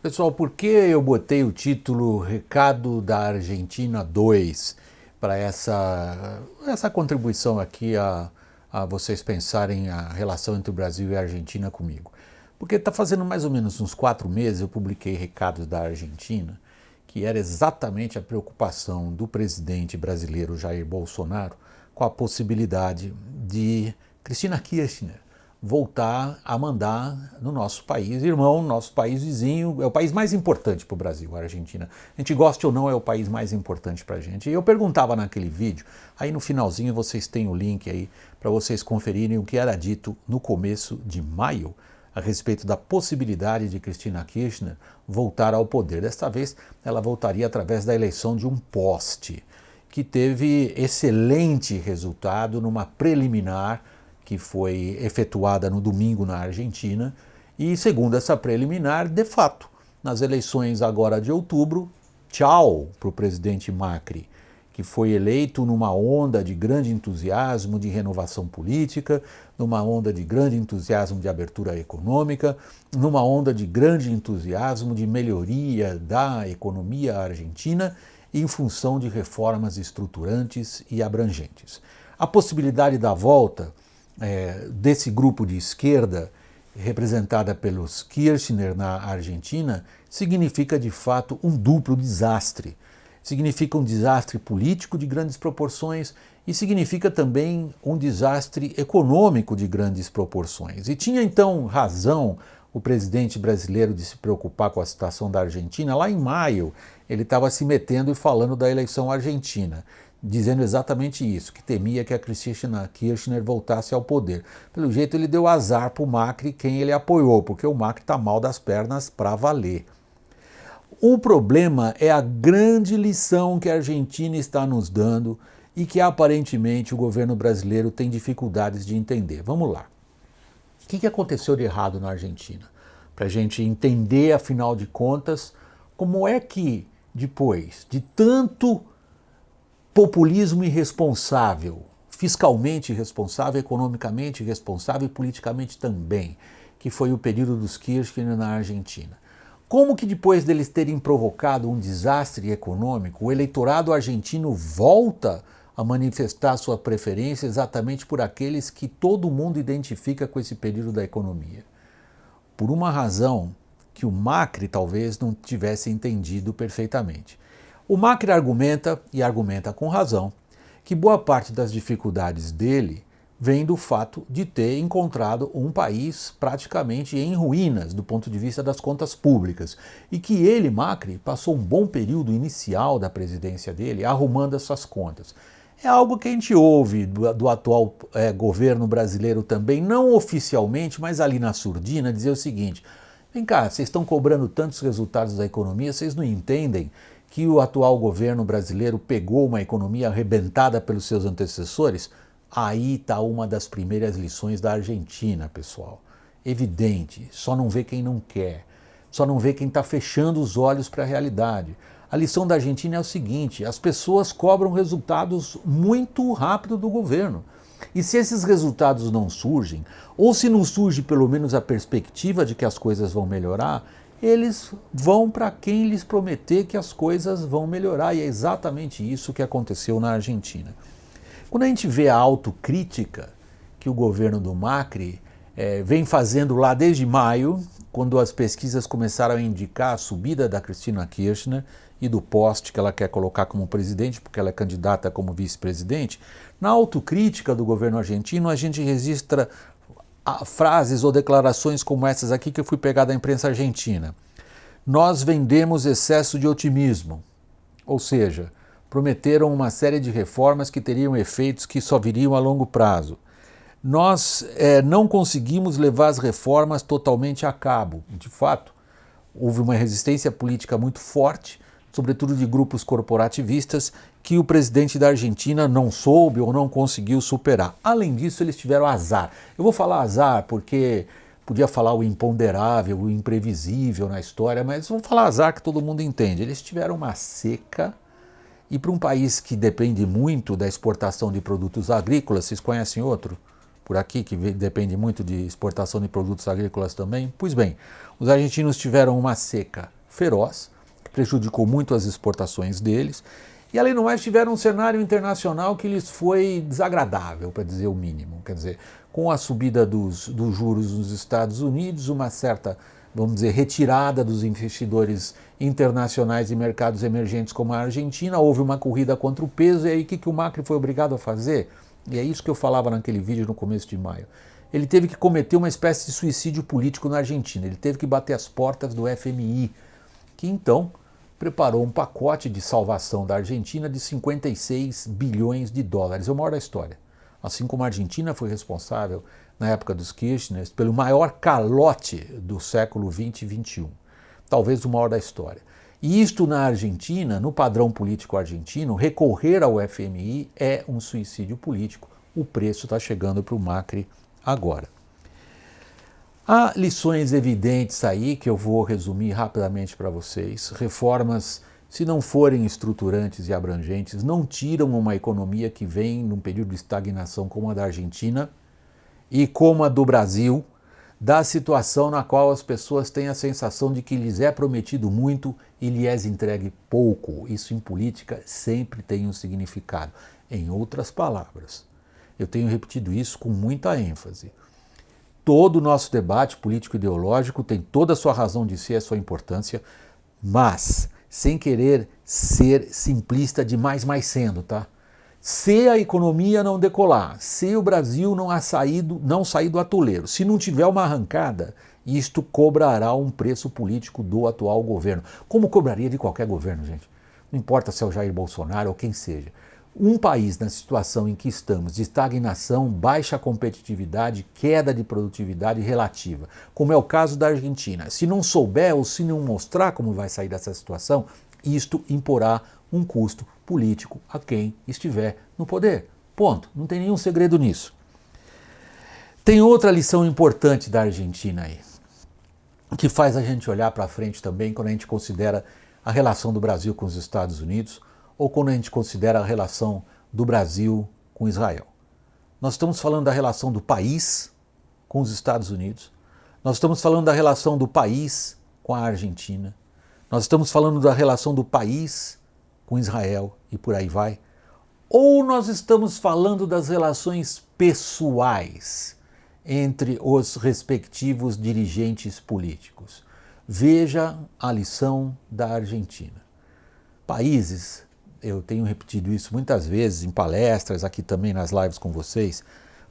Pessoal, por que eu botei o título Recado da Argentina 2 para essa contribuição aqui a vocês pensarem a relação entre o Brasil e a Argentina comigo? Porque está fazendo mais ou menos uns 4 meses eu publiquei Recados da Argentina, que era exatamente a preocupação do presidente brasileiro Jair Bolsonaro com a possibilidade de Cristina Kirchner voltar a mandar no nosso país irmão, nosso país vizinho, é o país mais importante para o Brasil, a Argentina. A gente goste ou não, é o país mais importante para a gente. E eu perguntava naquele vídeo, aí no finalzinho vocês têm o link aí para vocês conferirem o que era dito no começo de maio a respeito da possibilidade de Cristina Kirchner voltar ao poder. Desta vez ela voltaria através da eleição de um poste, que teve excelente resultado numa preliminar que foi efetuada no domingo na Argentina, e segundo essa preliminar, de fato, nas eleições agora de outubro, tchau para o presidente Macri, que foi eleito numa onda de grande entusiasmo de renovação política, numa onda de grande entusiasmo de abertura econômica, numa onda de grande entusiasmo de melhoria da economia argentina em função de reformas estruturantes e abrangentes. A possibilidade da volta desse grupo de esquerda, representada pelos Kirchner na Argentina, significa de fato um duplo desastre. Significa um desastre político de grandes proporções e significa também um desastre econômico de grandes proporções. E tinha então razão o presidente brasileiro de se preocupar com a situação da Argentina. Lá em maio ele estava se metendo e falando da eleição argentina, dizendo exatamente isso, que temia que a Cristina Kirchner voltasse ao poder. Pelo jeito ele deu azar para o Macri, quem ele apoiou, porque o Macri está mal das pernas para valer. O problema é a grande lição que a Argentina está nos dando e que aparentemente o governo brasileiro tem dificuldades de entender. Vamos lá. O que aconteceu de errado na Argentina? Para a gente entender, afinal de contas, como é que depois de tanto populismo irresponsável, fiscalmente irresponsável, economicamente irresponsável e politicamente também, que foi o período dos Kirchner na Argentina. Como que depois deles terem provocado um desastre econômico, o eleitorado argentino volta a manifestar sua preferência exatamente por aqueles que todo mundo identifica com esse período da economia? Por uma razão que o Macri talvez não tivesse entendido perfeitamente. O Macri argumenta, e argumenta com razão, que boa parte das dificuldades dele vem do fato de ter encontrado um país praticamente em ruínas do ponto de vista das contas públicas e que ele, Macri, passou um bom período inicial da presidência dele arrumando essas contas. É algo que a gente ouve do atual governo brasileiro também, não oficialmente, mas ali na surdina, dizer o seguinte: vem cá, vocês estão cobrando tantos resultados da economia, vocês não entendem que o atual governo brasileiro pegou uma economia arrebentada pelos seus antecessores? Aí está uma das primeiras lições da Argentina, pessoal. Evidente, só não vê quem não quer, só não vê quem está fechando os olhos para a realidade. A lição da Argentina é o seguinte: as pessoas cobram resultados muito rápido do governo. E se esses resultados não surgem, ou se não surge pelo menos a perspectiva de que as coisas vão melhorar, eles vão para quem lhes prometer que as coisas vão melhorar. E é exatamente isso que aconteceu na Argentina. Quando a gente vê a autocrítica que o governo do Macri vem fazendo lá desde maio, quando as pesquisas começaram a indicar a subida da Cristina Kirchner e do poste que ela quer colocar como presidente, porque ela é candidata como vice-presidente, na autocrítica do governo argentino a gente registra frases ou declarações como essas aqui que eu fui pegar da imprensa argentina. Nós vendemos excesso de otimismo, ou seja, prometeram uma série de reformas que teriam efeitos que só viriam a longo prazo. Nós não conseguimos levar as reformas totalmente a cabo. De fato, houve uma resistência política muito forte, sobretudo de grupos corporativistas, que o presidente da Argentina não soube ou não conseguiu superar. Além disso, eles tiveram azar. Eu vou falar azar porque podia falar o imponderável, o imprevisível na história, mas vou falar azar que todo mundo entende. Eles tiveram uma seca. E para um país que depende muito da exportação de produtos agrícolas, vocês conhecem outro por aqui que depende muito de exportação de produtos agrícolas também? Pois bem, os argentinos tiveram uma seca feroz, que prejudicou muito as exportações deles, e além do mais tiveram um cenário internacional que lhes foi desagradável, para dizer o mínimo. Quer dizer, com a subida dos juros nos Estados Unidos, uma certa, vamos dizer, retirada dos investidores internacionais e mercados emergentes como a Argentina, houve uma corrida contra o peso, e aí o que o Macri foi obrigado a fazer? E é isso que eu falava naquele vídeo no começo de maio. Ele teve que cometer uma espécie de suicídio político na Argentina, ele teve que bater as portas do FMI, que então preparou um pacote de salvação da Argentina de 56 bilhões de dólares. É o maior da história. Assim como a Argentina foi responsável, na época dos Kirchner, pelo maior calote do século 20 e 21. Talvez o maior da história. E isto na Argentina, no padrão político argentino, recorrer ao FMI é um suicídio político. O preço está chegando para o Macri agora. Há lições evidentes aí que eu vou resumir rapidamente para vocês. Reformas, se não forem estruturantes e abrangentes, não tiram uma economia que vem num período de estagnação como a da Argentina e como a do Brasil, da situação na qual as pessoas têm a sensação de que lhes é prometido muito e lhes é entregue pouco. Isso em política sempre tem um significado. Em outras palavras, eu tenho repetido isso com muita ênfase. Todo o nosso debate político-ideológico tem toda a sua razão de ser, a sua importância, mas sem querer ser simplista demais, mais sendo, tá? Se a economia não decolar, se o Brasil não sair do atoleiro, se não tiver uma arrancada, isto cobrará um preço político do atual governo. Como cobraria de qualquer governo, gente. Não importa se é o Jair Bolsonaro ou quem seja. Um país na situação em que estamos, de estagnação, baixa competitividade, queda de produtividade relativa, como é o caso da Argentina, se não souber ou se não mostrar como vai sair dessa situação, isto imporá um custo político a quem estiver no poder. Ponto. Não tem nenhum segredo nisso. Tem outra lição importante da Argentina aí, que faz a gente olhar para frente também quando a gente considera a relação do Brasil com os Estados Unidos, ou quando a gente considera a relação do Brasil com Israel. Nós estamos falando da relação do país com os Estados Unidos, nós estamos falando da relação do país com a Argentina, nós estamos falando da relação do país com Israel e por aí vai, ou nós estamos falando das relações pessoais entre os respectivos dirigentes políticos. Veja a lição da Argentina. Países, eu tenho repetido isso muitas vezes em palestras, aqui também nas lives com vocês,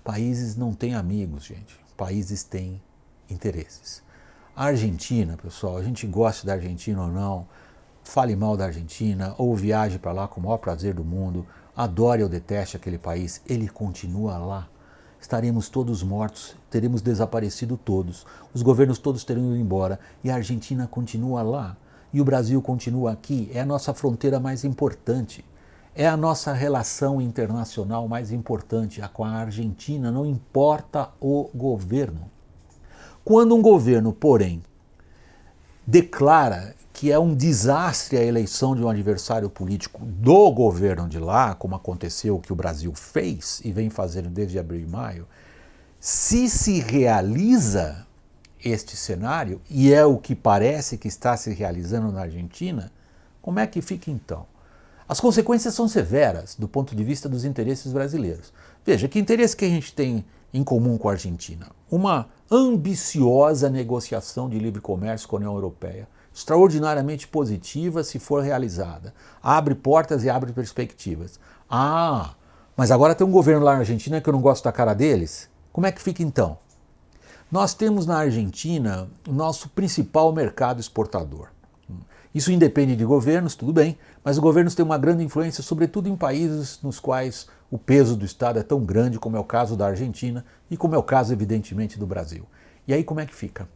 países não têm amigos, gente. Países têm interesses. A Argentina, pessoal, a gente gosta da Argentina ou não, fale mal da Argentina ou viaje para lá com o maior prazer do mundo, adore ou deteste aquele país, ele continua lá. Estaremos todos mortos, teremos desaparecido todos, os governos todos terão ido embora e a Argentina continua lá. E o Brasil continua aqui, é a nossa fronteira mais importante, é a nossa relação internacional mais importante, a com a Argentina, não importa o governo. Quando um governo, porém, declara que é um desastre a eleição de um adversário político do governo de lá, como aconteceu, que o Brasil fez e vem fazendo desde abril e maio, se realiza este cenário, e é o que parece que está se realizando na Argentina, como é que fica então? As consequências são severas do ponto de vista dos interesses brasileiros. Veja, que interesse que a gente tem em comum com a Argentina? Uma ambiciosa negociação de livre comércio com a União Europeia, extraordinariamente positiva se for realizada. Abre portas e abre perspectivas. Ah, mas agora tem um governo lá na Argentina que eu não gosto da cara deles? Como é que fica então? Nós temos na Argentina o nosso principal mercado exportador. Isso independe de governos, tudo bem, mas os governos têm uma grande influência, sobretudo em países nos quais o peso do Estado é tão grande, como é o caso da Argentina e como é o caso, evidentemente, do Brasil. E aí como é que fica?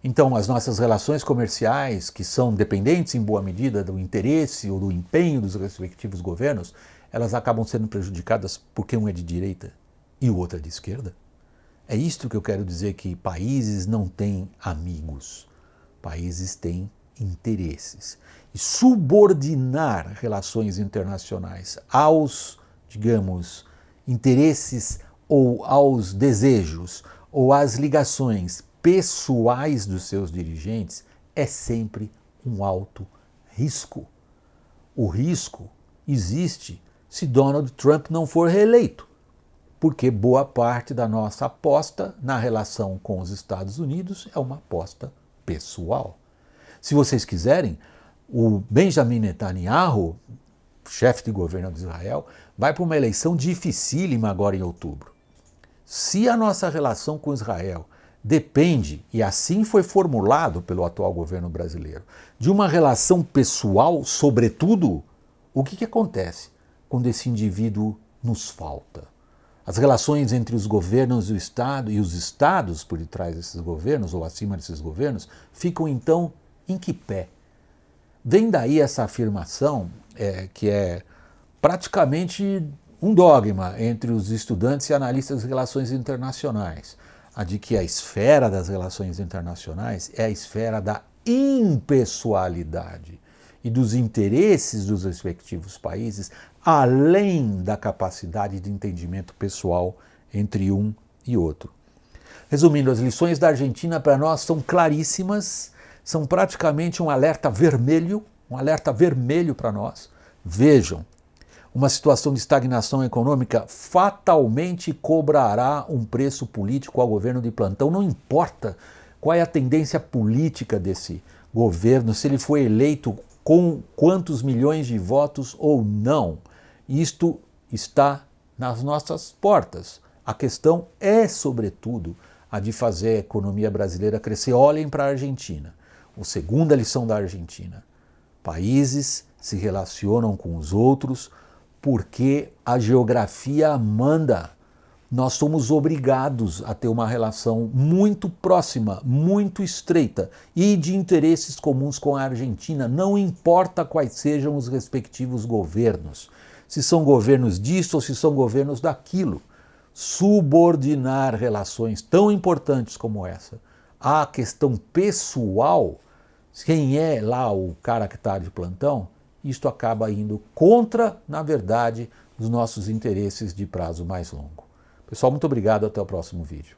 Então, as nossas relações comerciais, que são dependentes em boa medida do interesse ou do empenho dos respectivos governos, elas acabam sendo prejudicadas porque um é de direita e o outro é de esquerda? É isto que eu quero dizer, que países não têm amigos, países têm interesses. E subordinar relações internacionais aos, digamos, interesses ou aos desejos ou às ligações pessoais dos seus dirigentes é sempre um alto risco. O risco existe se Donald Trump não for reeleito, porque boa parte da nossa aposta na relação com os Estados Unidos é uma aposta pessoal. Se vocês quiserem, o Benjamin Netanyahu, chefe de governo de Israel, vai para uma eleição dificílima agora em outubro. Se a nossa relação com Israel depende, e assim foi formulado pelo atual governo brasileiro, de uma relação pessoal, sobretudo, o que acontece quando esse indivíduo nos falta? As relações entre os governos do Estado e os estados por detrás desses governos, ou acima desses governos, ficam então em que pé? Vem daí essa afirmação que é praticamente um dogma entre os estudantes e analistas de relações internacionais, a de que a esfera das relações internacionais é a esfera da impessoalidade e dos interesses dos respectivos países, além da capacidade de entendimento pessoal entre um e outro. Resumindo, as lições da Argentina para nós são claríssimas, são praticamente um alerta vermelho para nós. Vejam, uma situação de estagnação econômica fatalmente cobrará um preço político ao governo de plantão. Não importa qual é a tendência política desse governo, se ele foi eleito com quantos milhões de votos ou não. Isto está nas nossas portas. A questão é, sobretudo, a de fazer a economia brasileira crescer. Olhem para a Argentina. A segunda lição da Argentina. Países se relacionam com os outros porque a geografia manda. Nós somos obrigados a ter uma relação muito próxima, muito estreita e de interesses comuns com a Argentina, não importa quais sejam os respectivos governos, se são governos disso ou se são governos daquilo. Subordinar relações tão importantes como essa à questão pessoal, quem é lá o cara que está de plantão, isto acaba indo contra, na verdade, os nossos interesses de prazo mais longo. Pessoal, muito obrigado, até o próximo vídeo.